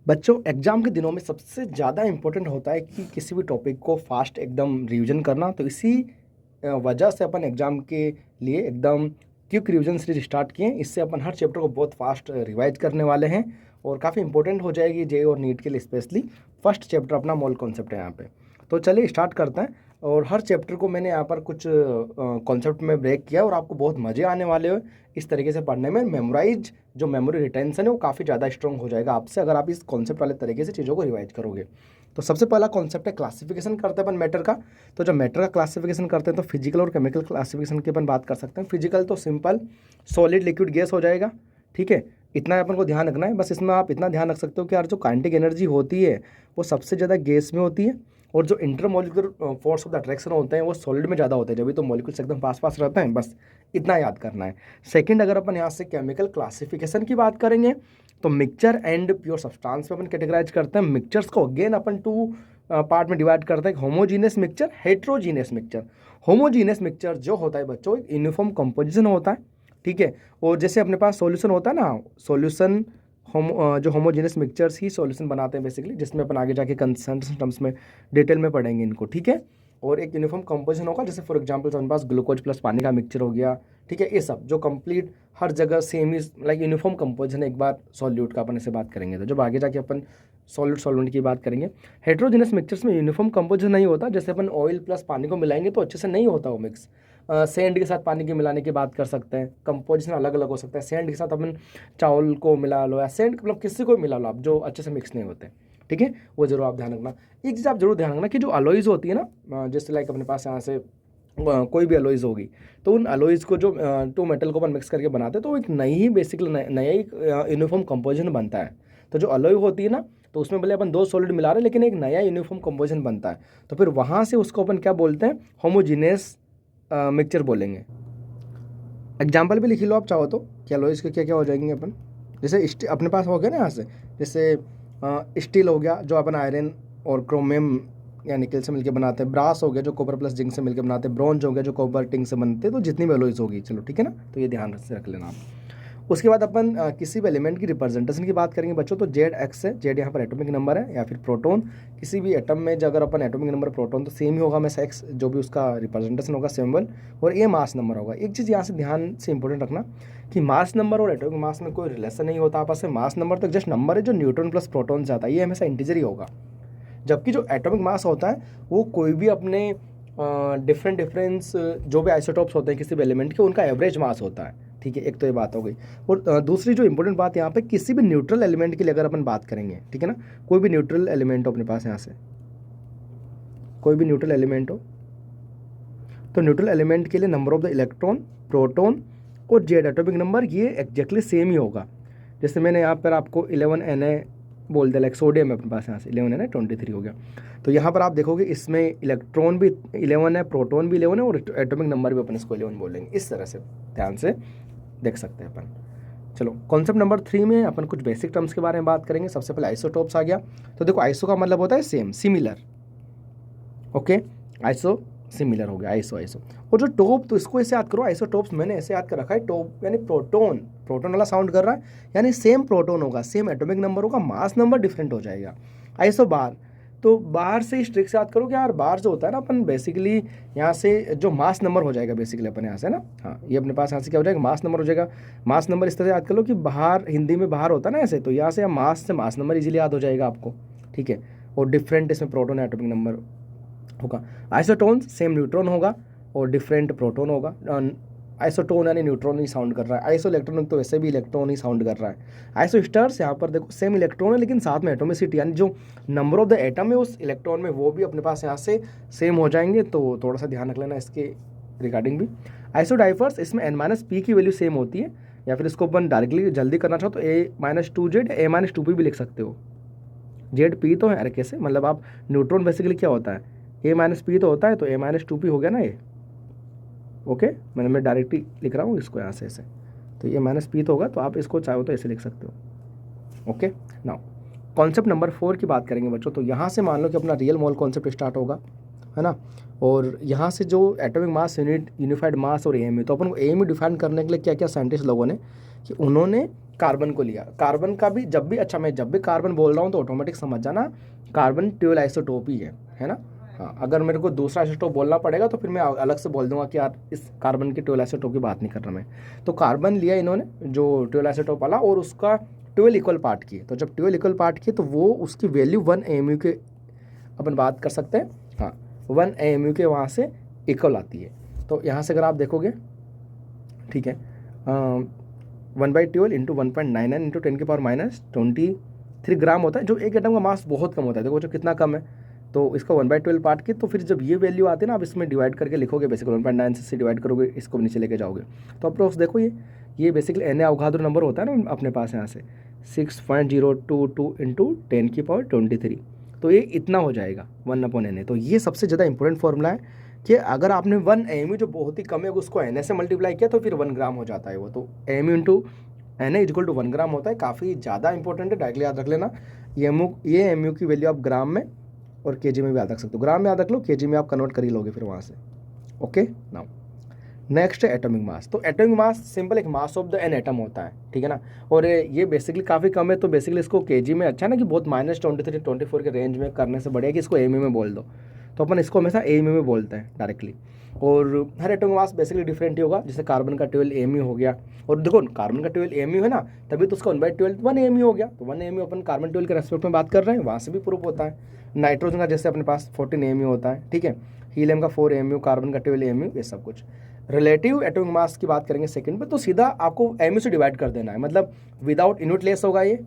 बच्चों एग्जाम के दिनों में सबसे ज़्यादा इम्पोर्टेंट होता है कि किसी भी टॉपिक को फास्ट एकदम रिवीजन करना। तो इसी वजह से अपन एग्जाम के लिए एकदम क्विक रिवीजन सीरीज स्टार्ट किए। इससे अपन हर चैप्टर को बहुत फास्ट रिवाइज करने वाले हैं और काफ़ी इंपॉर्टेंट हो जाएगी जे और नीट के लिए स्पेशली। फर्स्ट चैप्टर अपना मॉल कॉन्सेप्ट है यहाँ पे। तो चलिए स्टार्ट करते हैं। और हर चैप्टर को मैंने यहाँ पर कुछ कॉन्सेप्ट में ब्रेक किया और आपको बहुत मज़े आने वाले हो इस तरीके से पढ़ने में। मेमोराइज जो मेमोरी रिटेंशन है वो काफ़ी ज़्यादा स्ट्रॉन्ग हो जाएगा आपसे अगर आप इस कॉन्सेप्ट वाले तरीके से चीज़ों को रिवाइज करोगे। तो सबसे पहला कॉन्सेप्ट है क्लासिफिकेशन करते हैं अपन मैटर का। तो जब मैटर का क्लासिफिकेशन करते हैं तो फिजिकल और केमिकल क्लासिफिकेशन की अपन बात कर सकते हैं। फिजिकल तो सिंपल सॉलिड लिक्विड गैस हो जाएगा, ठीक है। इतना अपन को ध्यान रखना है। बस इसमें आप इतना ध्यान रख सकते हो कि यार जो काइनेटिक एनर्जी होती है वो सबसे ज़्यादा गैस में होती है और जो intermolecular force of the attraction होते हैं वो सॉलिड में ज़्यादा होते हैं, जब भी तो मॉलिक्यूल्स एकदम पास पास रहते हैं। बस इतना याद करना है। सेकंड, अगर अपन यहाँ से केमिकल क्लासिफिकेशन की बात करेंगे तो मिक्सचर एंड प्योर सब्सटेंस में अपन कैटेगराइज करते हैं। मिक्सचर्स को अगेन अपन टू पार्ट में डिवाइड करते हैं, homogeneous mixture, heterogeneous mixture. Homogeneous mixture जो होता है बच्चों एक यूनिफॉर्म कंपोजिशन होता है, ठीक है। और जैसे अपने पास सॉल्यूशन होता है ना, सॉल्यूशन जो होमोजेनस मिक्सचर्स ही सॉल्यूशन बनाते हैं बेसिकली, जिसमें अपन आगे जाके कंसंट्रेशन टर्म्स में डिटेल में पढ़ेंगे इनको, ठीक है। और एक यूनिफॉर्म कंपोजिशन होगा, जैसे फॉर एग्जांपल अपने पास ग्लूकोज प्लस पानी का मिक्सचर हो गया, ठीक है। ये सब जो कंप्लीट हर जगह सेम ही लाइक यूनिफॉर्म कंपोजिशन एक बार सॉल्यूट का अपन ऐसे बात करेंगे। तो जब आगे जाके अपन सॉल्यूट सॉल्वेंट की बात करेंगे, हेट्रोजेनस मिक्सचर्स में यूनिफॉर्म कंपोजिशन नहीं होता। जैसे अपन ऑयल प्लस पानी को मिलाएंगे तो अच्छे से नहीं होता वो मिक्स। सेंड के साथ पानी के मिलाने की बात कर सकते हैं, कंपोजिशन अलग अलग हो सकता है। सेंड के साथ अपन चावल को मिला लो या सेंड मतलब किसी को मिला लो आप, जो अच्छे से मिक्स नहीं होते, ठीक है। वो जरूर आप ध्यान रखना। एक चीज़ आप जरूर ध्यान रखना कि जो अलॉयज़ होती है ना, जैसे लाइक अपने पास यहाँ से कोई भी अलॉयज़ होगी तो उन अलॉयज़ को जो टू मेटल को अपन मिक्स करके बनाते हैं तो एक नई ही बेसिकली नया ही यूनिफॉर्म कंपोजिशन बनता है। तो जो अलॉय होती है ना, तो उसमें भले अपन दो सॉलिड मिला रहे हैं लेकिन एक नया यूनिफॉर्म कंपोजिशन बनता है। तो फिर वहाँ से उसको अपन क्या बोलते हैं, होमोजीनियस मिक्सचर बोलेंगे। एग्जाम्पल भी लिख लो आप चाहो तो, क्या लो इसके क्या क्या हो जाएंगे अपन। जैसे अपने पास हो गया ना यहाँ से, जैसे स्टील हो गया जो अपन आयरन और क्रोमियम या निकल से मिलकर बनाते हैं। ब्रास हो गया जो कॉपर प्लस जिंक से मिलकर बनाते हैं। ब्रॉन्ज हो गया जो कॉपर टिंक से बनते हैं। तो जितनी भी एलॉयज होगी, चलो ठीक है ना, तो ये ध्यान से रख लेना आप। उसके बाद अपन किसी भी एलिमेंट की रिप्रेजेंटेशन की बात करेंगे बच्चों, तो जेड एक्स है। जेड यहाँ पर एटॉमिक नंबर है या फिर प्रोटॉन। किसी भी एटम में जो अगर अपन एटॉमिक नंबर प्रोटॉन तो सेम ही होगा हमेशा एक्स, जो भी उसका रिप्रेजेंटेशन होगा सिंबल। और ये मास नंबर होगा। एक चीज़ यहाँ से ध्यान से इंपॉर्टेंट रखना कि मास नंबर और एटॉमिक मास में कोई रिलेशन नहीं होता आपस में। मास नंबर तो जस्ट नंबर है जो न्यूट्रॉन प्लस प्रोटॉन से आता है, ये हमेशा इंटीजर ही होगा। जबकि जो एटॉमिक मास होता है वो कोई भी अपने डिफरेंस जो भी आइसोटॉप्स होते हैं किसी भी एलिमेंट के, उनका एवरेज मास होता है, ठीक है। एक तो ये बात हो गई। और दूसरी जो इंपॉर्टेंट बात यहाँ पे, किसी भी न्यूट्रल एलिमेंट के लिए अगर अपन बात करेंगे, ठीक है ना, कोई भी न्यूट्रल एलिमेंट हो अपने पास यहाँ से, कोई भी न्यूट्रल एलिमेंट हो, तो न्यूट्रल एलिमेंट के लिए number of the electron, proton और जेड एटॉमिक नंबर ये एग्जैक्टली सेम ही होगा। जैसे मैंने यहाँ पर आपको 11 Na बोल दिया, लाइक सोडियम है अपने पास, यहाँ से 11 Na 23 हो गया। तो यहाँ पर आप देखोगे इसमें इलेक्ट्रॉन भी 11 है, प्रोटॉन भी 11 है और एटॉमिक नंबर भी अपन इसको 11 बोलेंगे। इस तरह से ध्यान से देख सकते हैं अपन। चलो कॉन्सेप्ट नंबर 3 में अपन कुछ बेसिक टर्म्स के बारे में बात करेंगे। सबसे पहले आइसोटोप्स आ गया। तो देखो आइसो का मतलब होता है same, similar, okay. Iso similar हो गया, आइसो आइसो। और जो टोप, तो इसको ऐसे याद करो, आइसोटोप्स मैंने ऐसे याद कर रखा है। टोप यानी प्रोटोन, प्रोटोन वाला साउंड कर रहा है, यानी सेम प्रोटोन होगा, सेम एटॉमिक नंबर होगा, मास नंबर डिफरेंट हो जाएगा। आइसो बार, तो बाहर से इस ट्रिक से याद करो कि यार बाहर जो होता है ना अपन बेसिकली यहाँ से जो मास नंबर हो जाएगा बेसिकली अपन यहाँ से ना, हाँ ये अपने पास यहाँ से क्या हो जाएगा, मास नंबर हो जाएगा। मास नंबर इस तरह से याद कर लो कि बाहर हिंदी में बाहर होता है ना ऐसे, तो यहाँ से मास से मास नंबर इजीली याद हो जाएगा आपको, ठीक है। और डिफरेंट इसमें प्रोटोन एटॉमिक नंबर होगा। आइसोटोन सेम न्यूट्रॉन होगा और डिफरेंट प्रोटोन होगा। आइसोटोन यानी न्यूट्रॉन ही साउंड कर रहा है। आइसो इलेक्ट्रॉन तो वैसे भी इलेक्ट्रॉन ही साउंड कर रहा है। आइसो स्टार्स यहाँ पर देखो सेम इलेक्ट्रॉन है लेकिन साथ में एटोमिसिटी यानी जो नंबर ऑफ द एटम है उस इलेक्ट्रॉन में वो भी अपने पास यहाँ से सेम हो जाएंगे। तो थोड़ा सा ध्यान रख लेना इसके रिगार्डिंग भी। आइसो डाइफर्स, इसमें n-p की वैल्यू सेम होती है, या फिर इसको अपन डायरेक्टली जल्दी करना चाहो तो a-2z a-2p भी लिख सकते हो। जेड पी तो है, अरे कैसे, मतलब आप न्यूट्रॉन बेसिकली क्या होता है, a-p तो होता है, तो a-2p हो गया ना ये, ओके। मैं डायरेक्टली लिख रहा हूँ इसको यहाँ से ऐसे, तो ये -p तो होगा, तो आप इसको चाहो तो ऐसे लिख सकते हो, ओके। नाउ कॉन्सेप्ट नंबर 4 की बात करेंगे बच्चों। तो यहाँ से मान लो कि अपना रियल मोल कॉन्सेप्ट स्टार्ट होगा, है ना। और यहाँ से जो एटॉमिक मास यूनिट, यूनिफाइड मास और एम है, तो अपन को एम डिफाइन करने के लिए क्या क्या साइंटिस्ट लोगों ने कि उन्होंने कार्बन को लिया, कार्बन का भी जब भी, अच्छा मैं जब भी कार्बन बोल रहा हूँ तो ऑटोमेटिक समझ जाना कार्बन 12 आइसोटोप ही है ना। हाँ, अगर मेरे को दूसरा आइसोटोप बोलना पड़ेगा तो फिर मैं अलग से बोल दूंगा कि यार इस कार्बन के 12 आइसोटोप की बात नहीं कर रहा मैं। तो कार्बन लिया इन्होंने जो 12 आइसोटोप वाला, और उसका 12 इक्वल पार्ट किए। तो जब 12 इक्वल पार्ट किए तो वो उसकी वैल्यू 1 AMU के अपन बात कर सकते हैं। हाँ, 1 AMU के वहाँ से इक्वल आती है। तो यहाँ से अगर आप देखोगे, ठीक है, 1/12 इंटू 1.99 इंटू 10⁻⁻23 ग्राम होता है, जो एक एटम का मास बहुत कम होता है। देखो जो कितना कम है, तो इसका 1/12 पार्ट की, तो फिर जब ये वैल्यू आती है ना, आप इसमें डिवाइड करके लिखोगे, बेसिकली 1.9 से डिवाइड करोगे, इसको नीचे लेके जाओगे, तो अप्रोक्स देखो ये बेसिकली एन अवोगाद्रो नंबर होता है ना अपने पास यहाँ से 6.022 इंटू 10⁻23, तो ये इतना हो जाएगा 1/Na। तो ये सबसे ज़्यादा इंपॉर्टेंट फॉर्मूला है कि अगर आपने 1 AMU जो बहुत ही कम है उसको Na से मल्टीप्लाई किया तो फिर 1 ग्राम हो जाता है वो। तो AMU into Na equal to 1 gram होता है। काफ़ी ज़्यादा इंपॉर्टेंट है, डायरेक्टली याद रख लेना। ये MU की वैल्यू आप ग्राम में और केजी में भी याद रख सकते हो। ग्राम में याद रख लो, केजी में आप कन्वर्ट कर ही लोगे फिर वहाँ से। ओके, नाउ नेक्स्ट है एटॉमिक मास। तो एटॉमिक मास सिंपल एक मास ऑफ द एन एटम होता है, ठीक है ना। और ये बेसिकली काफ़ी कम है, तो बेसिकली इसको केजी में, अच्छा ना कि बहुत -23 24 के रेंज में करने से बढ़िया कि इसको AMU में बोल दो। तो अपन इसको हमेशा AMU में बोलते हैं डायरेक्टली। और हर एटॉमिक मास बेसिकली डिफरेंट ही होगा। जैसे कार्बन का 12 AMU हो गया, और देखो कार्बन का 12 AMU है ना, तभी तो उसका 1/12 1 AMU हो गया। तो 1 AMU अपन कार्बन 12 के रेस्पेक्ट में बात कर रहे हैं, वहाँ से भी प्रूफ होता है। नाइट्रोजन का जैसे अपने पास 14 AMU होता है, ठीक है, हीलियम का 4 AMU, कार्बन का 12 AMU, ये सब कुछ। रिलेटिव एटॉमिक मास की बात करेंगे सेकंड पे, तो सीधा आपको AMU से डिवाइड कर देना है, मतलब विदाउट यूनिट लेस होगा ये।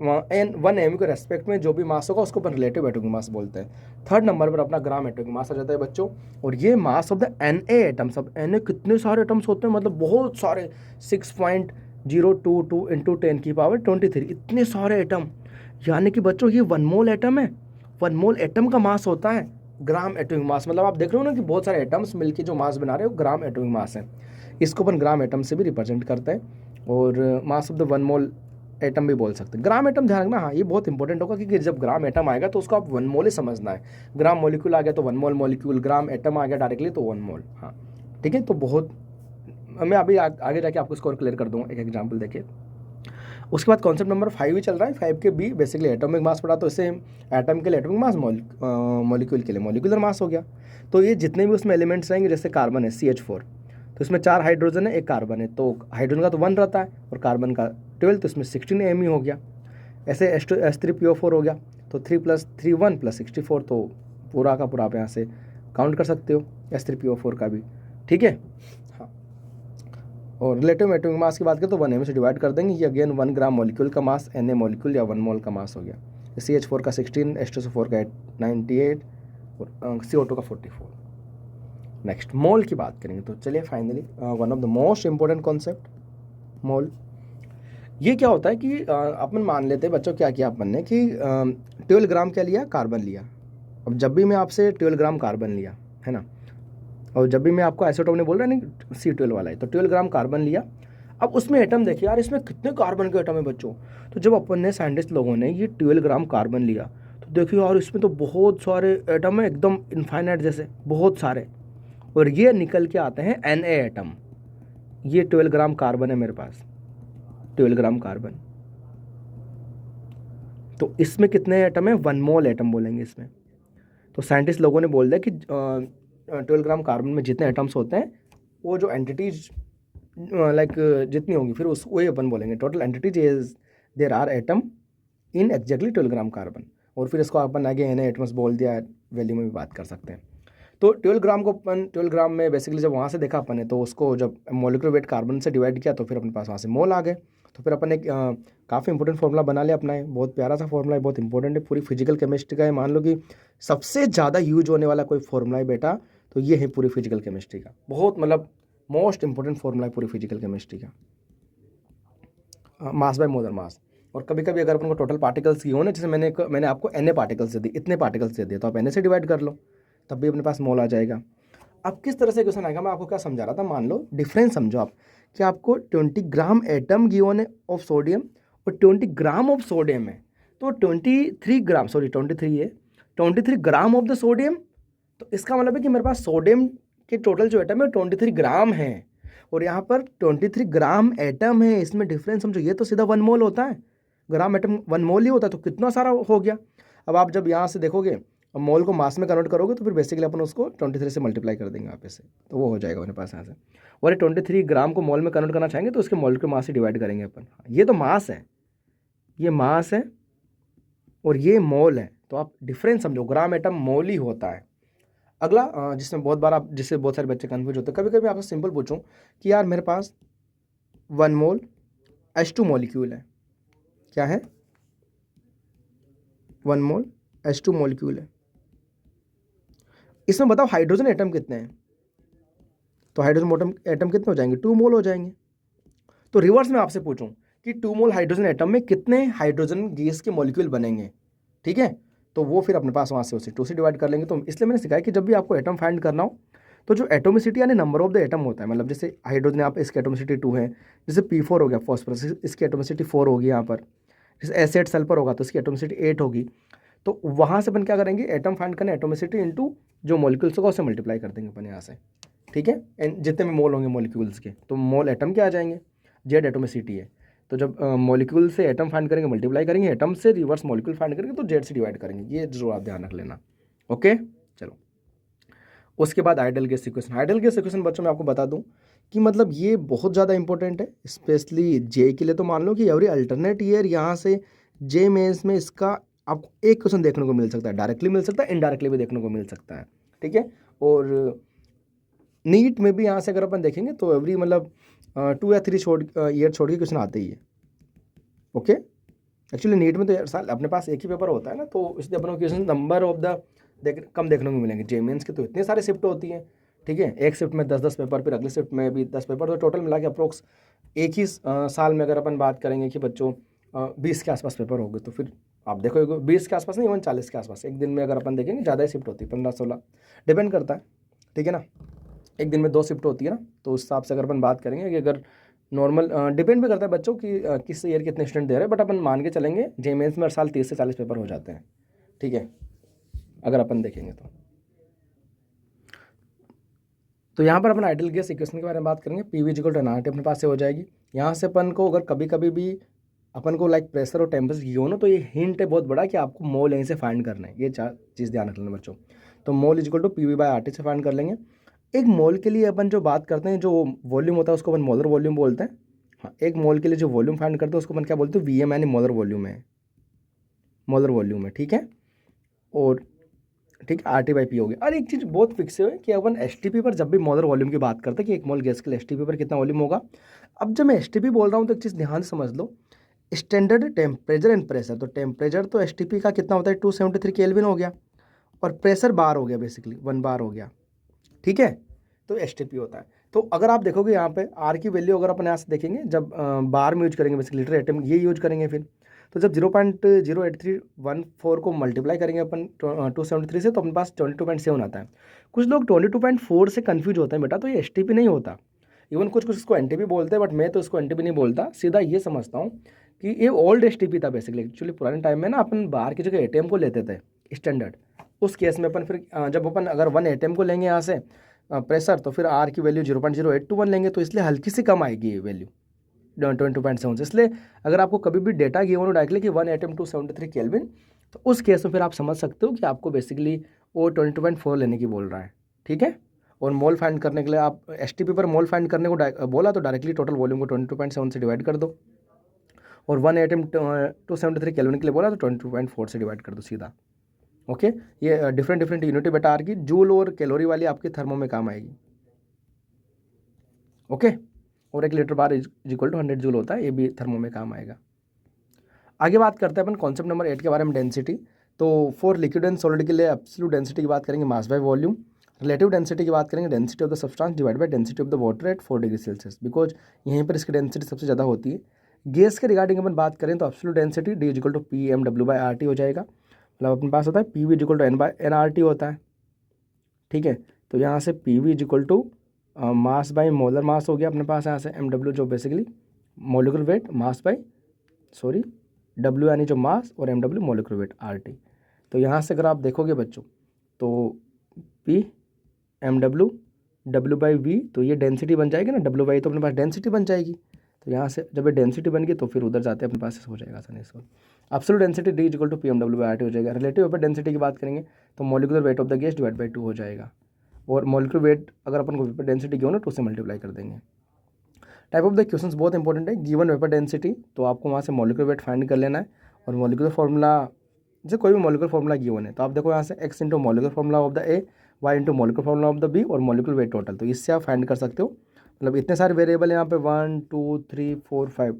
1 AMU के रेस्पेक्ट में जो भी मास होगा उसको अपन रिलेटिव एटॉमिक मास बोलते हैं। थर्ड नंबर पर अपना ग्राम एटॉमिक मास आ जाता है बच्चों, और ये मास ऑफ द Na एटम्स। अब Na कितने सारे एटम्स होते हैं, मतलब बहुत सारे, 6.022 इंटू 10⁻23, इतने सारे एटम। यानी कि बच्चों ये 1 मोल एटम है, 1 मोल एटम का मास होता है ग्राम एटॉमिक मास। मतलब आप देख रहे हो ना कि बहुत सारे एटम्स मिलके जो मास बना रहे हो, ग्राम एटॉमिक मास है। इसको अपन ग्राम एटम से भी रिप्रेजेंट करते हैं, और मास ऑफ द 1 मोल एटम भी बोल सकते हैं। ग्राम एटम ध्यान रखना, हाँ ये बहुत इंपॉर्टेंट होगा, क्योंकि जब ग्राम एटम आएगा तो उसको आप 1 मोल ही समझना है। ग्राम मॉलिक्यूल आ गया तो 1 मोल मॉलिक्यूल, ग्राम एटम आ गया डायरेक्टली तो 1 मोल। हाँ ठीक है, तो बहुत, मैं अभी आगे जाके आपको इसको और क्लियर कर दूंगा एक एग्जाम्पल देखिए। उसके बाद कॉन्सेप्ट नंबर 5 ही चल रहा है। 5 के बी बेसिकली एटॉमिक मास पढ़ा, तो इससे एटम के लिए एटॉमिक मास, मॉलिक्यूल के लिए मॉलिक्यूलर मास हो गया। तो ये जितने भी उसमें एलिमेंट्स रहेंगे, जैसे कार्बन है CH4, तो इसमें 4 हाइड्रोजन है, 1 कार्बन है, तो हाइड्रोजन का तो 1 रहता है और कार्बन का 12, तो इसमें 16 AMU हो गया। ऐसे H3PO4 हो गया, तो 3 + 3 1 + 64, तो पूरा का पूरा आप यहाँ से काउंट कर सकते हो H3PO4 का भी, ठीक है। हाँ, और रिलेटिव एटॉमिक मास की बात करें तो 1 AMU से डिवाइड कर देंगे। ये अगेन 1 ग्राम मॉलिक्यूल का मास, Na मॉलिक्यूल या 1 मोल का मास हो गया। CH4 का 16, H2SO4 का 98 और CO2 का 44। नेक्स्ट मोल की बात करेंगे, तो चलिए finally one of the most important concept mole. ये क्या होता है कि अपन मान लेते हैं बच्चों, क्या किया अपन ने कि 12 ग्राम क्या लिया, कार्बन लिया। अब जब भी मैं आपसे 12 ग्राम कार्बन लिया है ना, और जब भी मैं आपको आइसोटोप ने बोल रहा है नहीं C12 वाला है, तो 12 ग्राम कार्बन लिया। अब उसमें एटम देखिए यार, इसमें कितने कार्बन के एटम है बच्चों। तो जब अपन ने साइंटिस्ट लोगों ने ये 12 ग्राम कार्बन लिया, तो देखिए यार इसमें तो बहुत सारे एटम है, एकदम इनफाइनाइट जैसे बहुत सारे, और ये निकल के आते हैं Na एटम। ये 12 ग्राम कार्बन है मेरे पास, 12 ग्राम कार्बन, तो इसमें कितने एटम है, 1 मोल एटम बोलेंगे इसमें। तो साइंटिस्ट लोगों ने बोल दिया कि 12 ग्राम कार्बन में जितने एटम्स होते हैं, वो जो एंटिटीज लाइक जितनी होंगी, फिर उस वही अपन बोलेंगे total entities is there are atom in exactly 12 gram carbon. और फिर इसको अपन आगे Na एटम्स बोल दिया, वैल्यू में भी बात कर सकते हैं। तो 12 ग्राम को अपन 12 ग्राम में बेसिकली जब वहाँ से देखा अपन ने, तो उसको जब मोलिकुलर वेट कार्बन से डिवाइड किया, तो फिर अपने पास वहाँ से मोल आ गए। तो फिर अपन एक काफ़ी इंपॉर्टेंट फॉर्मूला बना लिया अपना है, बहुत प्यारा सा फॉर्मूला है, बहुत इंपॉर्टेंट है, पूरी फिजिकल केमिस्ट्री का है। मान लो कि सबसे ज़्यादा यूज होने वाला कोई फॉर्मूला है बेटा, तो ये है पूरी फिजिकल केमिस्ट्री का, बहुत मतलब मोस्ट इंपॉर्टेंट फॉर्मूला है पूरी फिजिकल केमिस्ट्री का, मास बाय मोलर मास। और कभी कभी अगर अपन को टोटल पार्टिकल्स की हो ना, जैसे मैंने आपको Na पार्टिकल्स दे दी, इतने पार्टिकल्स दे दिए, तो आप Na से डिवाइड कर लो, तब भी अपने पास मोल आ जाएगा। अब किस तरह से क्वेश्चन आएगा, मैं आपको क्या समझा रहा था, मान लो डिफरेंस समझो आप, कि आपको 20 ग्राम एटम गिवन है ऑफ सोडियम और 20 ग्राम ऑफ सोडियम है, तो 23 ग्राम, सॉरी 23 है, 23 ग्राम ऑफ द सोडियम। तो इसका मतलब है कि मेरे पास सोडियम के टोटल जो एटम है 23 ग्राम है, और यहाँ पर 23 ग्राम एटम है, इसमें डिफरेंस समझो, ये तो सीधा 1 मोल होता है, ग्राम एटम 1 मोल ही होता है, तो कितना सारा हो गया। अब आप जब यहाँ से देखोगे मोल को मास में कन्वर्ट करोगे तो फिर बेसिकली अपन उसको 23 से मल्टीप्लाई कर देंगे आप से, तो वो हो जाएगा अपने पास यहाँ से। और ये 23 ग्राम को मोल में कन्वर्ट करना चाहेंगे तो उसके मोल के मास से डिवाइड करेंगे अपन। ये तो मास है, ये मास है और ये मोल है, तो आप डिफरेंस समझो, ग्राम एटम मोल ही होता है। अगला जिसमें बहुत बार आप, जिससे बहुत सारे बच्चे कन्फ्यूज होते हैं, कभी कभी आपसे सिंपल पूछूं कि यार मेरे पास 1 मोल H2 मॉलिक्यूल है, क्या है 1 मोल H2 मॉलिक्यूल है, इसमें बताओ हाइड्रोजन एटम कितने हैं, तो हाइड्रोजन एटम कितने हो जाएंगे, 2 मोल हो जाएंगे। तो रिवर्स में आपसे पूछूं कि 2 मोल हाइड्रोजन एटम में कितने हाइड्रोजन गैस के मॉलिक्यूल बनेंगे, ठीक है, तो वो फिर अपने पास वहाँ से उसे 2 से डिवाइड कर लेंगे। तो इसलिए मैंने सिखाया कि जब भी आपको एटम फाइंड करना हो तो जो एटोमिसिटी यानी नंबर ऑफ द एटम होता है, मतलब जैसे हाइड्रोजन यहाँ पर इसकी एटोमिसिटी 2 है, जैसे P4 हो गया फॉस्फोरस, इसकी एटोमिसिटी 4 होगी यहाँ पर, जैसे एसिड सल्फर होगा तो इसकी एटोमिसिटी 8 होगी। तो वहाँ से अपन क्या करेंगे, एटम फाइंड करना, एटोमिसिटी इंटू जो मॉलिक्यूल्स होगा उससे मल्टीप्लाई कर देंगे अपन यहाँ से, ठीक है, एंड जितने भी मोल होंगे मॉलिक्यूल्स के, तो मोल एटम के आ जाएंगे, जेड एटोमिसिटी है। तो जब मॉलिक्यूल से एटम फाइंड करेंगे मल्टीप्लाई करेंगे, एटम से रिवर्स मॉलिक्यूल फाइंड करेंगे तो जेड से डिवाइड करेंगे, ये जरूर आप ध्यान रख लेना। ओके, चलो उसके बाद ideal gas equation. Ideal gas equation बच्चों मैं आपको बता दूं कि मतलब ये बहुत ज़्यादा इंपॉर्टेंट है, स्पेशली जे के लिए। तो मान लो कि एवरी अल्टरनेट ईयर यहाँ से जे मेंस में इसका आपको एक क्वेश्चन देखने को मिल सकता है, डायरेक्टली मिल सकता है, इनडायरेक्टली भी देखने को मिल सकता है, ठीक है। और नीट में भी यहाँ से अगर अपन देखेंगे तो एवरी मतलब 2 या 3 ईयर छोड़ के क्वेश्चन आते ही है। ओके, एक्चुअली नीट में तो साल अपने पास एक ही पेपर होता है ना, तो इसलिए अपन को क्वेश्चन नंबर ऑफ द कम देखने को मिलेंगे। जे मेंस के तो इतने सारे शिफ्ट होती हैं, ठीक है, एक शिफ्ट में 10-10 पेपर, फिर अगले शिफ्ट में भी 10 पेपर, तो टोटल मिला के अप्रोक्स एक ही साल में अगर अपन बात करेंगे कि बच्चों 20 के आसपास पेपर होंगे, तो फिर आप देखो 20 के आसपास नहीं, इवन 40 के आसपास एक दिन में अगर अपन देखेंगे, ज़्यादा ही शिफ्ट होती है, 15-16 डिपेंड करता है, ठीक है ना। एक दिन में 2 शिफ्ट होती है ना, तो उस हिसाब से अगर अपन बात करेंगे कि अगर नॉर्मल डिपेंड भी करता है बच्चों कि किस ईयर कितने स्टूडेंट दे रहे हैं, बट अपन मान के चलेंगे जे मेंस में हर साल 30 से 40 पेपर हो जाते हैं, ठीक है, अगर अपन देखेंगे तो यहाँ पर अपन आइडियल गैस इक्वेशन के बारे में बात करेंगे। पीवी इक्वल टू एनआरटी अपने पास से हो जाएगी। यहाँ से अपन को अगर कभी कभी भी अपन को लाइक प्रेशर और टेम्परेचर गिवन हो तो ये हिंट है बहुत बड़ा कि आपको मोल यहीं से फाइंड करना है, ये 4 चीज़ ध्यान रख लेना बच्चों। तो mole equal to PV by RT से फाइंड कर लेंगे। एक मोल के लिए अपन जो बात करते हैं, जो वॉल्यूम होता है उसको अपन मोलर वॉल्यूम बोलते हैं। हाँ, एक मोल के लिए जो वॉल्यूम फाइंड करते हैं उसको अपन क्या बोलते हैं, वीएम यानी मोलर वॉल्यूम है, मोलर वॉल्यूम है, ठीक है। और ठीक है, RT बाई पी हो गया। और एक चीज़ बहुत फिक्स है कि अपन STP पर जब भी मोलर वॉल्यूम की बात करते हैं कि एक मोल गैस के लिए STP पर कितना वॉल्यूम होगा। अब जब मैं STP बोल रहा हूँ तो एक चीज़ ध्यान से समझ लो, स्टैंडर्ड टेम्परेचर एंड प्रेशर। तो टेम्परेचर तो STP का कितना होता है, 273 केल्विन हो गया, और प्रेशर बार हो गया, बेसिकली 1 बार हो गया, ठीक है, तो STP होता है। तो अगर आप देखोगे यहाँ पे R की वैल्यू अगर अपन यहाँ से देखेंगे, जब बार में यूज करेंगे बेसिकली लीटर एटम ये यूज करेंगे, फिर तो जब 0.08314 को मल्टीप्लाई करेंगे अपन 273 से तो अपने पास 22.7 आता है। कुछ लोग 22.4 से कन्फ्यूज होते हैं बेटा, तो ये STP नहीं होता, इवन कुछ इसको NTP बोलते हैं, बट मैं तो इसको NTP नहीं बोलता, सीधा ये समझता हूँ कि ये ओल्ड STP था बेसिकली। एक्चुअली पुराने टाइम में ना अपन बाहर की जगह ATM को लेते थे स्टैंडर्ड, उस केस में अपन फिर जब अपन अगर 1 ATM को लेंगे यहाँ से प्रेशर, तो फिर R की वैल्यू 0.0821 लेंगे, तो इसलिए हल्की सी कम आएगी ये वैल्यू 22.7 से। इसलिए अगर आपको कभी भी डेटा गिवन हो डायरेक्टली कि 1 एटम 273 केल्विन, तो उस केस में फिर आप समझ सकते हो कि आपको बेसिकली वो 22.4 लेने की बोल रहा है, ठीक है। और मोल फाइंड करने के लिए आप STP पर मोल फाइंड करने को बोला तो डायरेक्टली टोटल वॉल्यूम को 22.7 से डिवाइड कर दो, और 1 एटम 273 केल्विन के लिए बोला तो 22.4 से डिवाइड कर दो सीधा। ओके, ये डिफरेंट यूनिट बेटा आर की, जूल और कैलोरी वाली आपकी थर्मो में काम आएगी। ओके, और 1 litre bar equal to 100 joule होता है, ये भी थर्मो में काम आएगा। आगे बात करते हैं अपन कॉन्सेप्ट नंबर 8 के बारे में, डेंसिटी। तो फॉर लिक्विड एंड सॉलिड के लिए एब्सोल्यूट डेंसिटी की बात करेंगे, mass by volume. Relative density की बात करेंगे, density of the substance divide by density of the water at 4 degree Celsius, because यहीं पर इसकी डेंसिटी सबसे ज़्यादा होती है। गैस के रिगार्डिंग अपन बात करें तो absolute density D equal to PmW by RT हो जाएगा। मतलब अपने पास होता है PV इक्वल टू N/RT होता है, ठीक है। तो यहाँ से PV equal to mass by molar mass हो गया अपने पास, यहाँ से MW जो basically molecular weight, mass by W यानी जो मास, और MW मोलिकुलर वेट RT। तो यहाँ से अगर आप देखोगे बच्चों तो PmW W/V, तो ये डेंसिटी बन जाएगी ना, W/I तो अपने पास डेंसिटी बन जाएगी। तो यहाँ से जब ये डेंसिटी बन गई तो फिर उधर जाते हैं अपने पास हो जाएगा आसानी से। एब्सोल्यूट डेंसिटी D = PmW/RT हो जाएगा। रिलेटिव वेपर डेंसिटी की बात करेंगे तो molecular weight of the gas divide by 2 हो जाएगा, और मॉलिक्यूलर वेट अगर अपन को वेपर डेंसिटी की हो ना 2 से मल्टीप्लाई कर देंगे। टाइप ऑफ द क्वेश्चंस बहुत इंपॉर्टेंट है। गिवन वेपर डेंसिटी तो आपको वहाँ से मॉलिक्यूलर वेट फाइंड कर लेना है, और मॉलिक्यूलर फार्मूला जैसे कोई भी मॉलिक्यूलर फार्मूला गिवन है तो आप देखो यहाँ से x into molecular formula of the A, y into molecular formula of the B और मॉलिक्यूलर वेट टोटल, तो इससे आप फाइंड कर सकते हो। मतलब इतने सारे वेरिएबल यहाँ पे 1 2 3 4 5,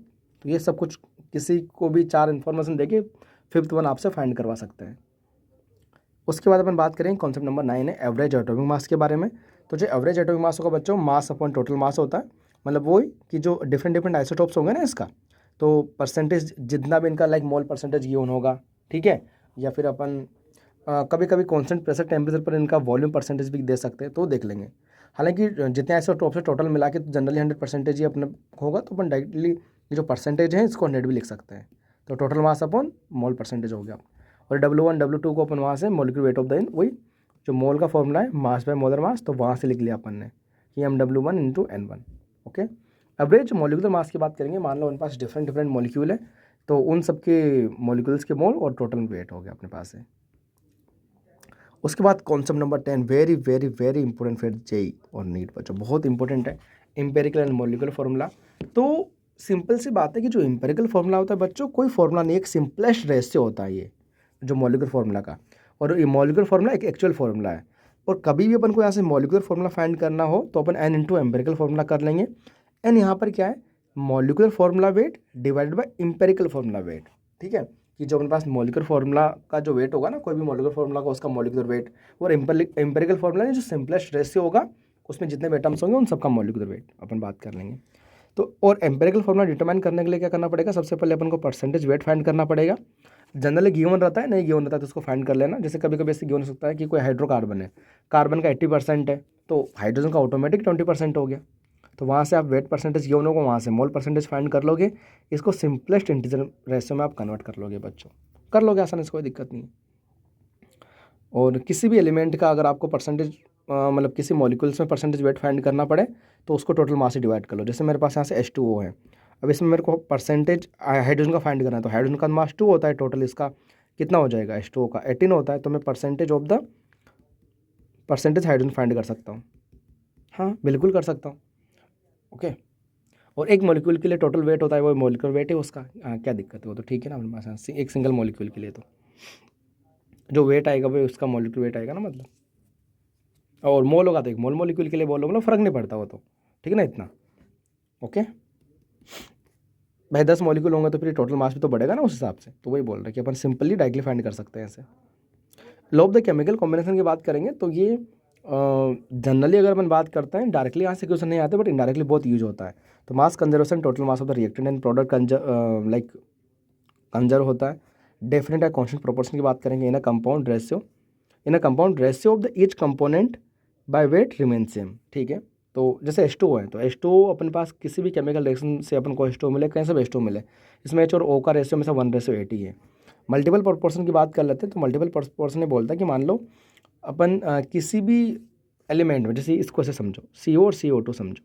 तो ये सब कुछ किसी को भी 4 इन्फॉर्मेशन देके 5th वन आपसे फाइंड करवा सकते हैं। उसके बाद अपन बात करें कॉन्सेप्ट नंबर 9 है एवरेज एटॉमिक मास के बारे में। तो जो एवरेज एटॉमिक मास होगा बच्चों, मास अपॉन टोटल मास होता है। मतलब वो कि जो डिफरेंट आइसोटोप्स होंगे ना इसका, तो परसेंटेज जितना भी इनका लाइक मोल परसेंटेज गिवन होगा, ठीक है, या फिर अपन कभी कभी कॉन्स्टेंट प्रेशर टेम्परेचर पर इनका वॉल्यूम परसेंटेज भी दे सकते हैं, तो देख लेंगे। हालांकि जितने आइसोटोप्स है टोटल मिला के तो जनरली 100% ही अपने होगा, तो अपन डायरेक्टली ये जो परसेंटेज है इसको 100 भी लिख सकते हैं। तो total mass upon mole percentage हो गया। और W1 W2 को अपन वहाँ से मॉलिक्यूलर वेट ऑफ द वही जो मोल का फॉर्मूला है मास बाय मोलर मास, तो वहाँ से लिख लिया अपन ने कि MW1 into N1। Okay, average molecular mass की बात करेंगे। मान लो उनके पास डिफरेंट मॉलिक्यूल है, तो उन सब के मॉलिक्यूल्स के मोल और टोटल वेट हो गया अपने पास है। उसके बाद concept number 10 very very very important फिर जेई और नीट बच्चों, बहुत इंपॉर्टेंट है, एम्पेरिकल एंड मॉलिक्यूलर फार्मूला। तो सिंपल सी बात है कि जो एम्पेरिकल फार्मूला होता है बच्चों, कोई फार्मूला नहीं, एक सिंपलेस्ट रेशियो होता है ये जो मॉलिक्यूलर फार्मूला का, और ये मॉलिक्यूलर फार्मूला एक एक्चुअल फार्मूला है। और कभी भी अपन को यहाँ से मॉलिक्यूलर फार्मूला फाइंड करना हो तो अपन n इंटू एम्पेरिकल फार्मूला कर लेंगे। n यहाँ पर क्या है, molecular formula weight divided by empirical formula wait, ठीक है, कि जो अपने पास मॉलिक्यूलर फार्मूला का जो वेट होगा ना, कोई भी मॉलिक्यूलर फार्मूला का उसका मॉलिक्यूलर वेट, और एम्पेरिकल फार्मूला जो सिंपलेस्ट रेशियो होगा उसमें जितने भी एटम्स होंगे उन सबका मॉलिक्यूलर वेट अपन बात कर लेंगे। तो और एम्पेरिकल फार्मूला डिटरमाइन करने के लिए क्या करना पड़ेगा, सबसे पहले अपन को परसेंटेज वेट फाइंड करना पड़ेगा। जनरली गिवन रहता है, नहीं गिवन रहता है तो उसको फाइंड कर लेना। जैसे कभी कभी ऐसे गिवन हो सकता है कि कोई हाइड्रोकार्बन है, कार्बन का 80% है, तो हाइड्रोजन का ऑटोमेटिक 20% हो गया, तो वहाँ से आप वेट परसेंटेज गिवन होगा, वहाँ से मोल परसेंटेज फाइंड कर लोगे। इसको सिंपलेस्ट इंटीजर रेशियो में आप कन्वर्ट कर लोगे बच्चों, कर लोगे आसानी से, कोई दिक्कत नहीं। और किसी भी एलिमेंट का अगर आपको परसेंटेज मतलब किसी मॉलिक्यूल्स में परसेंटेज वेट फाइंड करना पड़े तो उसको टोटल मास से डिवाइड कर लो। जैसे मेरे पास यहाँ से H2O है, अब इसमें मेरे को परसेंटेज हाइड्रोजन का फाइंड करना है, तो हाइड्रोजन का मास 2 होता है, टोटल इसका कितना हो जाएगा, H2O का 18 होता है, तो मैं percentage of the percentage hydrogen find कर सकता हूँ। हाँ बिल्कुल कर सकता हूँ। ओके, और एक मॉलिक्यूल के लिए टोटल वेट होता है, वो मॉलिक्यूलर वेट है उसका, क्या दिक्कत है, वो तो ठीक है ना अपने पास एक सिंगल मॉलिक्यूल के लिए तो जो वेट आएगा वो उसका मॉलिक्यूलर वेट आएगा ना, मतलब। और मोल होगा तो एक मोल मॉलिक्यूल के लिए बोल लो, मतलब फ़र्क नहीं पड़ता वो तो, ठीक है ना इतना। ओके भाई 10 मॉलिक्यूल होंगे तो फिर टोटल मास भी तो बढ़ेगा ना उस हिसाब से, तो वही बोल रहे हैं कि अपन सिंपली डायरेक्टली फाइंड कर सकते हैं ऐसे। Law of the chemical combination की बात करेंगे तो ये जनरली अगर अपन बात करते हैं डायरेक्टली यहाँ से क्वेश्चन नहीं आते, बट इनडायरेक्टली बहुत यूज होता है। तो mass conservation, total mass of the reactant and product like conserve होता है। डेफिनेट एंड कांस्टेंट प्रोपोर्शन की बात करेंगे in a compound ratio of the each component by weight remain same, ठीक है। तो जैसे H2O है, तो H2O अपने पास किसी भी केमिकल रिएक्शन से अपन को H2O मिले, कहीं से भी H2O मिले, इसमें H और O का रेशियो में से 1:8 ही है। मल्टीपल प्रोपोर्शन की बात कर लेते हैं, तो मल्टीपल प्रोपोर्शन ये बोलता है कि मान लो अपन किसी भी एलिमेंट में, जैसे इसको ऐसे समझो CO और CO2 समझो,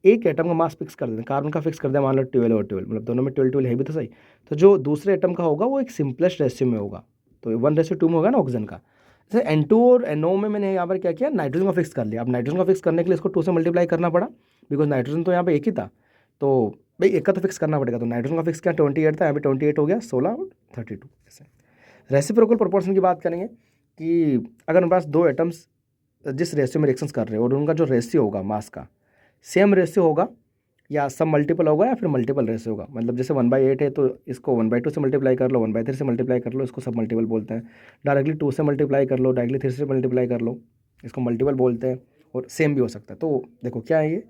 एक एटम का मास फिक्स कर देते हैं, कार्बन का फिक्स कर दें मान लो 12 और 12, मतलब दोनों में 12 है भी तो सही। तो जो दूसरे एटम का होगा वो एक सिंपलेस्ट रेशियो में होगा, तो 1:2 में होगा ना ऑक्सीजन का। जैसे N2 और NO में मैंने यहाँ पर क्या किया, नाइट्रोजन का फिक्स कर लिया। अब नाइट्रोजन का फिक्स करने के लिए इसको 2 से मल्टीप्लाई करना पड़ा, बिकॉज नाइट्रोजन तो यहाँ पे एक ही था, तो भाई एक का तो फिक्स करना पड़ेगा। तो नाइट्रोजन का फिक्स किया 28 था, यहाँ पे 28 हो गया, 16 और 32 ऐसे। रेसिप्रोकल प्रोपोर्शन की बात करेंगे कि अगर हमारे पास दो एटम्स जिस रेशियो में रिएक्शंस कर रहे हो और उनका जो रेशियो होगा मास का सेम रेशियो होगा, या सब मल्टीपल होगा या फिर मल्टीपल रेशियो होगा। मतलब जैसे 1/8 है तो इसको 1/2 से मल्टीप्लाई कर लो, 1/3 से मल्टीप्लाई कर लो, इसको सब मल्टीपल बोलते हैं। डायरेक्टली 2 से मल्टीप्लाई कर लो, डायरेक्टली 3 से मल्टीप्लाई कर लो, इसको मल्टीपल बोलते हैं। और सेम भी हो सकता है। तो देखो क्या है ये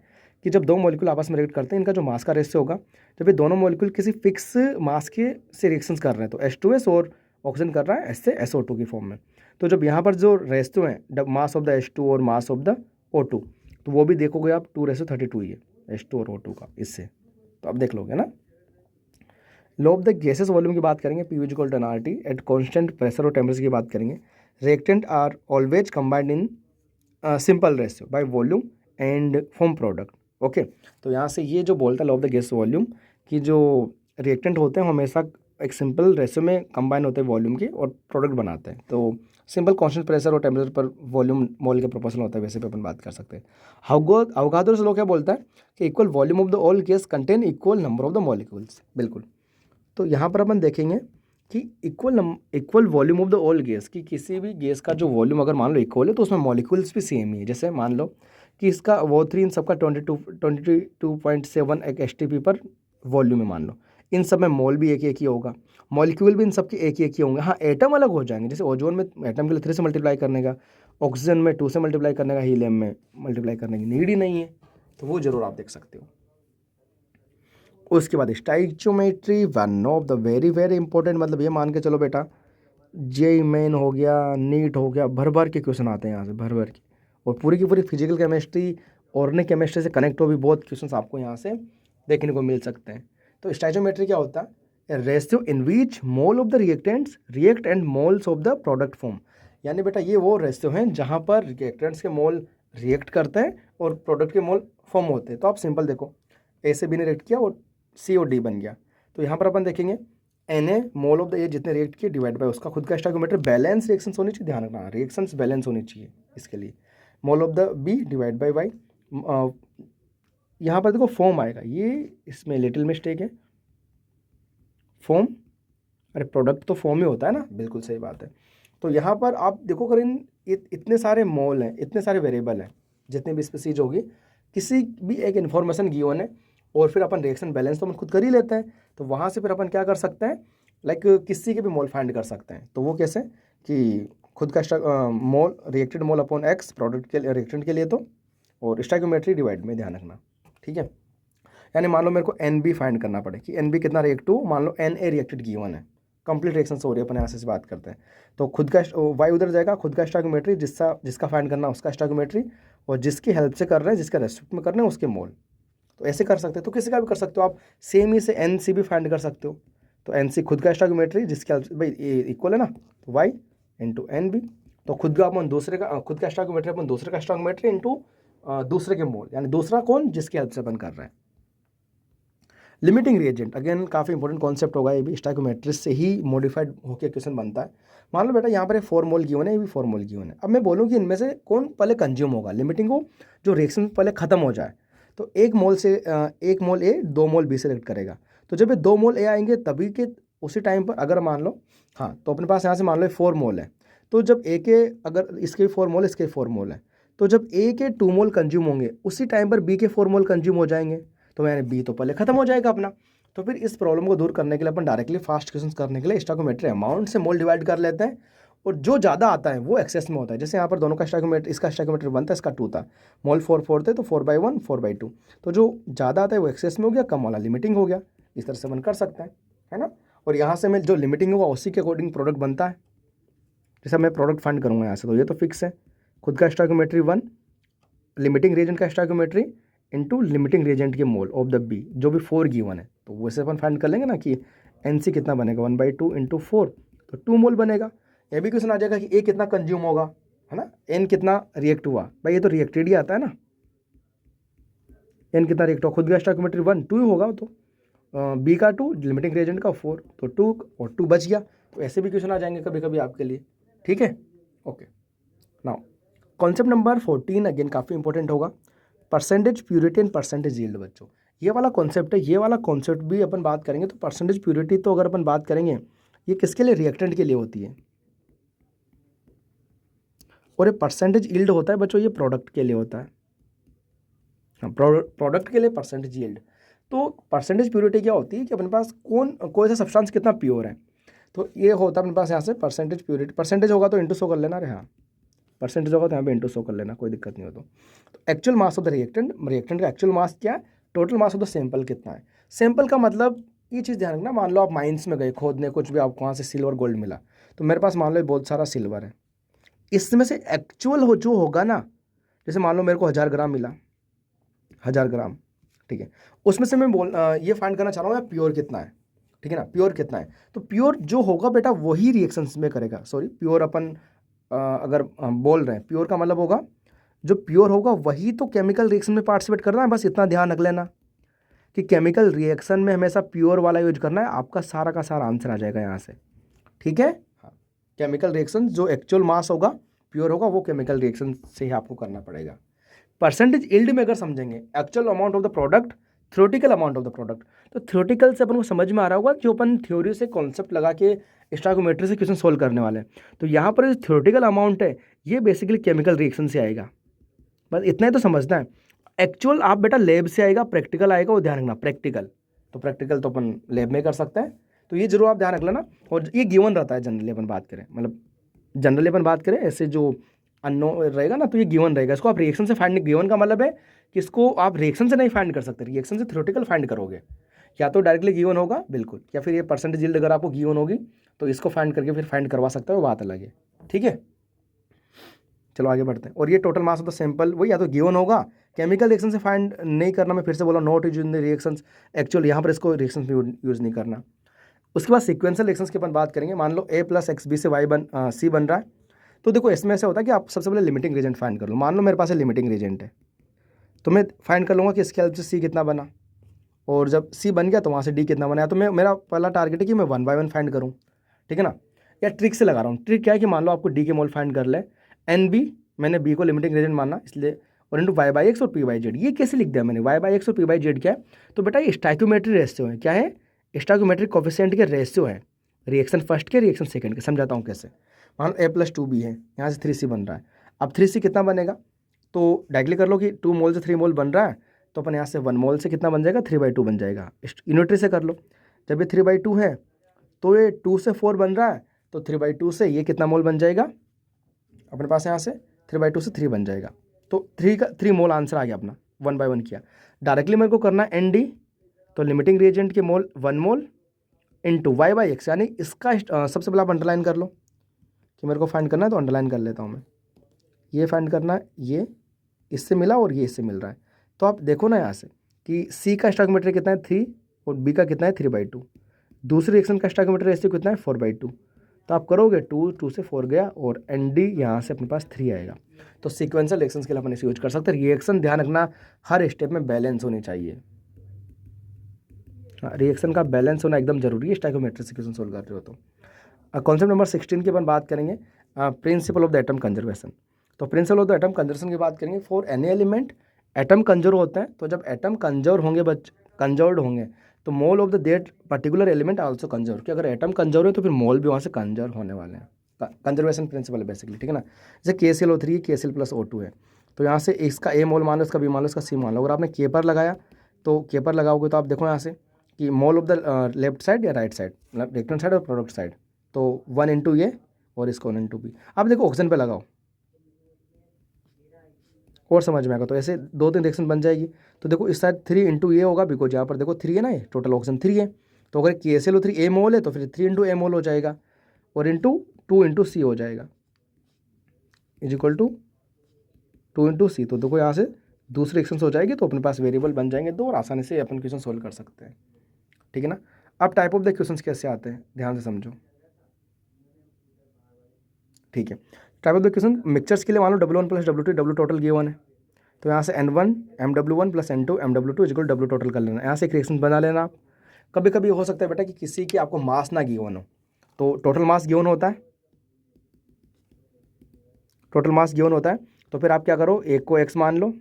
कि जब दो मॉलिक्यूल आपस में रिएक्ट करते हैं, इनका जो मास का रेशियो होगा, जब ये दोनों मॉलिक्यूल किसी फिक्स मास के से रिएक्शंस कर रहे हैं, तो H2S और ऑक्सीजन कर रहा है S से SO2 की फॉर्म में, तो जब यहाँ पर जो रेशियो है मास ऑफ द H2 और मास ऑफ द O2, तो वो भी देखोगे आप 2:32 ही है H2 और O2 का इससे, तो आप देख लोगे ना। Law of the gases volume की बात करेंगे, P = nRT at constant pressure और टेम्परेचर की बात करेंगे। Reactant are always combined in simple ratio by volume and form product. Okay, तो यहाँ से ये जो बोलता है law of the gas volume कि जो रिएक्टेंट होते हैं हमेशा एक सिंपल रेशियो में कंबाइन होते हैं वॉल्यूम के और प्रोडक्ट बनाते हैं। तो सिंपल कांस्टेंट प्रेशर और टेम्परेचर पर वॉल्यूम मोल के प्रोपोर्शनल होता है, वैसे पे अपन बात कर सकते हैं। अवगाद्रोस लॉ क्या बोलता है कि equal volume of the all gas contain equal number of the molecules. बिल्कुल, तो यहाँ पर अपन देखेंगे कि equal volume of the all gas, कि किसी भी गैस का जो वॉल्यूम अगर मान लो इक्वल है तो उसमें मॉलिक्यूल्स भी सेम ही है। जैसे मान लो कि इसका वो3 इन सबका 22.7 एक एसटीपी पर वॉल्यूम है मान लो, इन सब में मोल भी एक ही होगा, मॉलिक्यूल भी इन सब के एक ही होंगे। हाँ, एटम अलग हो जाएंगे, जैसे ओजोन में एटम के लिए 3 से मल्टीप्लाई करने का, ऑक्सीजन में 2 से मल्टीप्लाई करने का, हीलियम में मल्टीप्लाई करने की नीड ही नहीं है। तो वो जरूर आप देख सकते हो। उसके बाद stoichiometry, one of the very very important, मतलब ये मान के चलो बेटा जेई मेन हो गया, नीट हो गया, भर भर के क्वेश्चन आते हैं यहाँ से, भर भर के, और पूरी की पूरी फिजिकल केमिस्ट्री, ऑर्गेनिक केमिस्ट्री से कनेक्ट हो भी बहुत क्वेश्चन आपको यहाँ से देखने को मिल सकते हैं। तो स्टाइचियोमेट्री क्या होता है? Ratio in which mole of the reactants react and moles of the product form. यानी बेटा ये वो रेशियो हैं जहाँ पर रिएक्टेंट्स के मोल रिएक्ट करते हैं और प्रोडक्ट के मोल फॉर्म होते हैं। तो आप सिंपल देखो, ए से बी ने रिएक्ट किया और सी और डी बन गया। तो यहाँ पर अपन देखेंगे Na मोल ऑफ द ए जितने रिएक्ट किए डिवाइड बाय उसका खुद का स्टोइकोमेट्री, बैलेंस रिएक्शंस होनी चाहिए, ध्यान रखना रिएक्शंस बैलेंस होनी चाहिए इसके लिए। Mole of the B divide by Y, यहाँ पर देखो फॉर्म आएगा, ये इसमें लिटिल मिस्टेक है, फॉर्म, अरे प्रोडक्ट तो फॉर्म ही होता है ना, बिल्कुल सही बात है। तो यहाँ पर आप देखो अगर इतने सारे मोल हैं, इतने सारे वेरिएबल हैं, जितनी भी स्पीसीज होगी, किसी भी एक इन्फॉर्मेशन गिवन है और फिर अपन रिएक्शन बैलेंस तो अपन खुद कर ही लेते हैं। तो वहाँ से फिर अपन क्या कर सकते हैं, लाइक किसी के भी मोल फाइंड कर सकते हैं। तो वो कैसे कि खुद का mole reacted mole upon x product के रिएक्टेंट के लिए, तो और स्टोइकोमेट्री डिवाइड में ध्यान रखना, ठीक है। यानी मान लो मेरे को एन बी फाइंड करना पड़े कि एन बी कितना रिएक्ट टू, मान लो एन ए रिएक्टेड गिवन है, कंप्लीट रिएक्शन हो रही है, अपन यहाँ से बात करते हैं। तो खुद का वाई उधर जाएगा, खुद का स्टोइकोमेट्री, जिसका फाइंड करना उसका स्टोइकोमेट्री, और जिसकी हेल्प से कर रहे हैं, जिसका रेस्पेक्ट में कर रहे हैं उसके मोल। तो ऐसे कर सकते हो, तो किसी का भी कर सकते हो आप, सेम ही से एन सी भी फाइंड कर सकते हो। तो एन सी खुद का स्टोइकोमेट्री, जिसके भाई इक्वल है ना, तो वाई इंटू एन बी, तो खुद का अपन दूसरे का, खुद का स्टोइकोमेट्री अपन दूसरे का स्टोइकोमेट्री इंटू दूसरे के मोल, यानी दूसरा कौन, जिसकी हेल्प से अपन कर रहे हैं। लिमिटिंग रिएजेंट, अगेन काफ़ी इंपॉर्टेंट कॉन्सेप्ट होगा, ये भी स्टोइकोमेट्री से ही मॉडिफाइड होकर क्वेश्चन बनता है। मान लो बेटा यहाँ पर 4 मोल गिवन है, ये भी 4 मोल गिवन है। अब मैं बोलूँ कि इनमें से कौन पहले कंज्यूम होगा, लिमिटिंग हो, जो रिएक्शन पहले खत्म हो जाए। तो एक मोल ए 2 मोल बी सेलेक्ट करेगा। तो जब ये 2 मोल ए आएंगे तभी के उसी टाइम पर अगर मान लो, हाँ, तो अपने पास यहाँ से मान लो 4 मोल है, तो जब ए के अगर इसके 4 मोल, इसके 4 मोल है, तो जब ए के 2 मोल कंज्यूम होंगे उसी टाइम पर बी के 4 मोल कंज्यूम हो जाएंगे। तो यानी बी तो पहले खत्म हो जाएगा अपना। तो फिर इस प्रॉब्लम को दूर करने के लिए अपन डायरेक्टली फास्ट क्वेश्चन करने के लिए स्टोइकोमेट्री अमाउंट से मोल डिवाइड कर लेते हैं, और जो ज़्यादा आता है वो एक्सेस में होता है। जैसे यहाँ पर दोनों का स्टोइकोमेट्री, इसका स्टोइकोमेट्री 1 था, इसका 2 था, मोल 4 थे, तो 4/1 4/2, तो जो ज़्यादा आता है वो एक्सेस में हो गया, कम वाला लिमिटिंग हो गया। इस तरह से अपन कर सकते हैं, है ना। और यहाँ से मैं जो लिमिटिंग होगा उसी के अकॉर्डिंग प्रोडक्ट बनता है। जैसे मैं प्रोडक्ट फाइंड करूँगा यहाँ से, तो ये तो फिक्स है, खुद का स्टोइकोमेट्री 1, लिमिटिंग रिएजेंट का स्टोइकोमेट्री इंटू लिमिटिंग रिएजेंट के मोल ऑफ द बी, जो भी 4 गिवन है। तो वैसे अपन फाइंड कर लेंगे ना कि एन सी कितना बनेगा, 1/2 इंटू 4, तो 2 मोल बनेगा। ये भी क्वेश्चन आ जाएगा कि ए कितना कंज्यूम होगा, है ना, एन कितना रिएक्ट हुआ, भाई ये तो रिएक्टेड ही आता है ना, एन कितना रिएक्ट हुआ, खुद का स्टोइकोमेट्री 1 2 ही होगा, तो बी का 2, लिमिटिंग रिएजेंट का 4, तो 2 और 2 बच गया। तो ऐसे भी क्वेश्चन आ जाएंगे कभी कभी आपके लिए, ठीक है। Okay, now concept number 14 again काफ़ी इंपॉर्टेंट होगा, percentage purity and percentage yield. बच्चों ये वाला कॉन्सेप्ट है, ये वाला कॉन्सेप्ट भी अपन बात करेंगे। तो परसेंटेज प्यूरिटी तो अगर अपन बात करेंगे, ये किसके लिए, रिएक्टेंट के लिए होती है, और ये परसेंटेज यील्ड होता है बच्चों, ये प्रोडक्ट के लिए होता है। प्रोडक्ट के लिए परसेंटेज यील्ड। तो परसेंटेज प्योरिटी क्या होती है कि अपने पास कोई सा सब्सटेंस कितना प्योर है। तो ये होता है अपने पास यहाँ से परसेंटेज प्योरिटी, परसेंटेज होगा तो इंटू 100 कर लेना, अरे हाँ, परसेंटेज होगा तो यहाँ पे इंटू 100 कर लेना, कोई दिक्कत नहीं हो। तो actual mass of the reactant का एक्चुअल मास क्या है, total mass of the sample कितना है। सैंपल का मतलब ये चीज़ ध्यान रखना, मान लो आप माइंस में गए खोदने, कुछ भी आपको वहाँ से सिल्वर गोल्ड मिला, तो मेरे पास मान लो बहुत सारा सिल्वर है, इसमें से एक्चुअल जो होगा ना, जैसे मान लो मेरे को 1000 ग्राम मिला, 1000 ग्राम, ठीक है, उसमें से मैं ये फाइंड करना चाह रहा हूँ मैं प्योर कितना है, ठीक है ना, प्योर कितना है। तो प्योर जो होगा बेटा वही रिएक्शंस में करेगा, सॉरी प्योर अपन अगर बोल रहे हैं, प्योर का मतलब होगा जो प्योर होगा वही तो केमिकल रिएक्शन में पार्टिसिपेट करना है, बस इतना ध्यान रख लेना कि केमिकल रिएक्शन में हमेशा प्योर वाला यूज करना है, आपका सारा का सारा आंसर आ जाएगा यहाँ से। ठीक है, हाँ, केमिकल रिएक्शन जो एक्चुअल मास होगा प्योर होगा वो केमिकल रिएक्शन से ही आपको करना पड़ेगा। परसेंटेज यील्ड में अगर समझेंगे actual amount of the product, theoretical amount of the product, तो थ्योरेटिकल से अपन को समझ में आ रहा होगा जो अपन थ्योरी से कॉन्सेप्ट लगा के स्टोइकोमेट्री से क्वेश्चन सोल्व करने वाले हैं। तो यहाँ पर जो थ्योरेटिकल अमाउंट है ये बेसिकली केमिकल रिएक्शन से आएगा, बस इतना ही तो समझना है। एक्चुअल आप बेटा लैब से आएगा, प्रैक्टिकल आएगा, वो ध्यान रखना। प्रैक्टिकल तो अपन लैब में कर सकते हैं, तो ये जरूर आप ध्यान रख लेना। और ये गिवन रहता है जनरली अपन बात करें, मतलब जनरली अपन बात करें ऐसे जो अननो रहेगा ना, तो ये गिवन रहेगा। इसको आप रिएक्शन से फाइंड, गिवन का मतलब है कि इसको आप रिएक्शन से नहीं फाइंड कर सकते, रिएक्शन से थ्योरेटिकल फाइंड करोगे। या तो डायरेक्टली गिवन होगा बिल्कुल, या फिर ये परसेंटेज यील्ड अगर आपको गिवन होगी तो इसको फाइंड करके फिर फाइंड करवा सकते हो, बात अलग है। ठीक है, चलो आगे बढ़ते हैं। और ये total mass of the sample वही या तो गिवन होगा, केमिकल रिएक्शन से फाइंड नहीं करना, मैं फिर से बोला not use in the reactions, actual यहाँ पर इसको रिएक्शंस में यूज नहीं करना। उसके बाद सीक्वेंशियल रिएक्शंस की अपन बात करेंगे। मान लो a + xb से c बन रहा है, तो देखो इसमें ऐसा होता है कि आप सबसे पहले लिमिटिंग रीजेंट फाइंड कर लो। मान लो मेरे पास लिमिटिंग रीजेंट है, तो मैं फाइंड कर लूँगा कि इसके हेल्प से c कितना बना, और जब c बन गया तो वहाँ से d कितना बना। तो मेरा पहला टारगेट है कि मैं 1 बाय 1 फाइंड करूँ, ठीक है ना। या ट्रिक से लगा रहा हूँ। ट्रिक क्या है कि मान लो आपको d के मोल फाइंड कर ले, NB मैंने b को लिमिटिंग रीजेंट माना इसलिए, और इंटू y/x और p/z। ये कैसे लिख दिया मैंने, y/x और p/z क्या है, तो बेटा ये स्टोइकोमेट्रिक रेशियो है। क्या है, स्टोइकोमेट्रिक कोफिशिएंट के रेशियो है, रिएक्शन फर्स्ट के रिएक्शन सेकंड के। समझाता हूँ कैसे। मान लो a + 2b है, यहाँ से 3c बन रहा है। अब 3c कितना बनेगा, तो डायरेक्टली कर लो कि 2 मोल से 3 मोल बन रहा है, तो अपन यहाँ से 1 मोल से कितना बन जाएगा, 3/2 बन जाएगा। यूनिटरी से कर लो, जब ये 3/2 है तो ये 2 से 4 बन रहा है, तो 3/2 से ये कितना मोल बन जाएगा अपने पास, यहाँ से 3/2 से 3 बन जाएगा। तो 3 मोल आंसर आ गया अपना, 1 बाय 1 किया। डायरेक्टली मेरे को करना है ND, तो लिमिटिंग रिएजेंट के मोल 1 मोल इंटू y/x, यानी इसका सबसे पहले आप अंडरलाइन कर लो कि मेरे को फाइंड करना है, तो अंडरलाइन कर लेता हूँ मैं। ये फाइंड करना है, ये इससे मिला और ये इससे मिल रहा है। तो आप देखो ना यहाँ से कि C का स्टोइकोमेट्रिक कितना है 3 और B का कितना है 3/2। दूसरी रिएक्शन का स्टोइकोमेट्रिक रेशियो कितना है 4/2। तो आप करोगे 2 से 4 गया, और ND यहाँ से अपने पास 3 आएगा। तो सीक्वेंशियल रिएक्शंस के लिए अपन इसे यूज कर सकते हैं। रिएक्शन ध्यान रखना हर स्टेप में बैलेंस होनी चाहिए, रिएक्शन का बैलेंस होना एकदम जरूरी है स्टोइकोमेट्रिक से क्वेश्चन सोल्व कर रहे हो तो। कॉन्सेप्ट नंबर 16 की अपन बात करेंगे, principle of the atom conservation. तो principle of the atom conservation की बात करेंगे। For any element atom conserve होते हैं, तो जब एटम कंजर्व होंगे कंजर्व्ड होंगे तो मोल of the that particular element also conserve, कि अगर एटम कंजर्व है तो फिर मोल भी वहाँ से कंजर्व होने वाले हैं। कंजर्वेशन प्रिंसिपल है बेसिकली, ठीक है ना। जैसे KClO3 है, KCl + O2 है, तो यहाँ से इसका A मोल मान लो, इसका B मान लो, इसका C मान लो। अगर आपने K पर लगाया तो K पर लगाओगे तो आप देखो यहाँ से कि मोल ऑफ द लेफ्ट साइड या राइट साइड, मतलब रिएक्टेंट साइड और प्रोडक्ट साइड, तो 1 इंटू ये और इसको 1 इंटू बी। आप देखो ऑक्सीजन पे लगाओ और समझ में आएगा। तो ऐसे 2-3 रिएक्शन बन जाएगी। तो देखो इस साइड 3 इंटू ये होगा, बिकॉज यहाँ पर देखो 3 है ना, ये टोटल ऑक्सीजन 3 है। तो अगर KClO3 A मोल है तो फिर 3 इंटू A मोल हो जाएगा, और इंटू 2 इंटू C हो जाएगा, is equal to 2 into C। तो देखो यहाँ से दूसरी रिएक्शन हो जाएगी, तो अपने पास वेरिएबल बन जाएंगे 2, और आसानी से अपन क्वेश्चन सोल्व कर सकते हैं, ठीक है ना। अब टाइप ऑफ द क्वेश्चंस कैसे आते हैं ध्यान से समझो, ठीक है। Type of the question mixtures के लिए मान लो W1 + W2, W total given है, तो यहाँ से N1 MW1 + N2 MW2 equal W total कर लेना। यहाँ से एक रिएक्शन बना लेना आप। कभी कभी हो सकता है बेटा कि किसी की आपको मास ना गिवन हो, तो टोटल मास गिवन होता है, टोटल मास गिवन होता है, तो फिर आप क्या करो, एक को x मान लो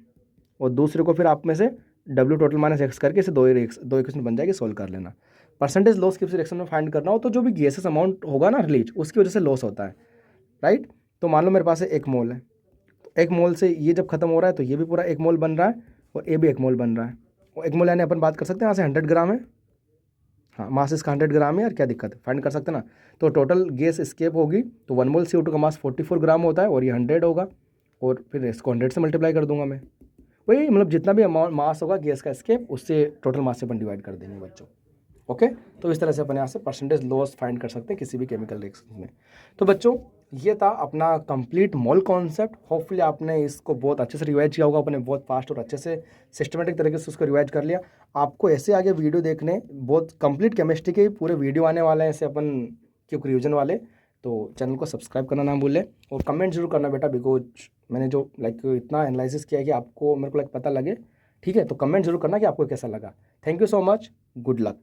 और दूसरे को फिर आप में से W टोटल - x करके इसे दो इक्वेशन बन जाएगी, सोल्व कर लेना। परसेंटेज लॉस किसी रिएक्शन में फाइंड करना हो तो जो भी गैसेस अमाउंट होगा ना रिलीज, उसकी वजह से लॉस होता है, राइट। तो मान लो मेरे पास 1 मोल है, तो 1 मोल से ये जब खत्म हो रहा है तो ये भी पूरा 1 मोल बन रहा है, और ये भी 1 मोल बन रहा है। और 1 मोल यानी अपन बात कर सकते हैं यहाँ से 100 ग्राम है, हाँ मास इसका 100 ग्राम है यार, क्या दिक्कत है, फाइंड कर सकते हैं ना। तो टोटल गैस एस्केप होगी, तो 1 मोल CO2 का मास 44 ग्राम होता है, और ये 100 होगा, और फिर इसको 100 से मल्टीप्लाई कर दूंगा मैं, वही मतलब जितना भी अमाउंट मास होगा गैस का एस्केप, उससे टोटल मास से अपन डिवाइड कर देंगे बच्चों, ओके। तो इस तरह से अपन यहाँ से परसेंटेज लॉस फाइंड कर सकते हैं किसी भी केमिकल रिएक्शन में। तो बच्चों ये था अपना कंप्लीट मोल कॉन्सेप्ट। होपफुली आपने इसको बहुत अच्छे से रिवाइज किया होगा, अपने बहुत फास्ट और अच्छे से सिस्टमेटिक तरीके से उसको रिवाइज कर लिया। आपको ऐसे आगे वीडियो देखने बहुत कंप्लीट केमिस्ट्री के पूरे वीडियो आने वाले हैं, ऐसे अपन क्योंकि रिविजन वाले तो चैनल को सब्सक्राइब करना ना भूलें और कमेंट जरूर करना बेटा, बिकॉज मैंने जो इतना एनालिसिस किया है कि आपको मेरे को पता लगे, ठीक है। तो कमेंट जरूर करना कि आपको कैसा लगा। Thank you so much, good luck.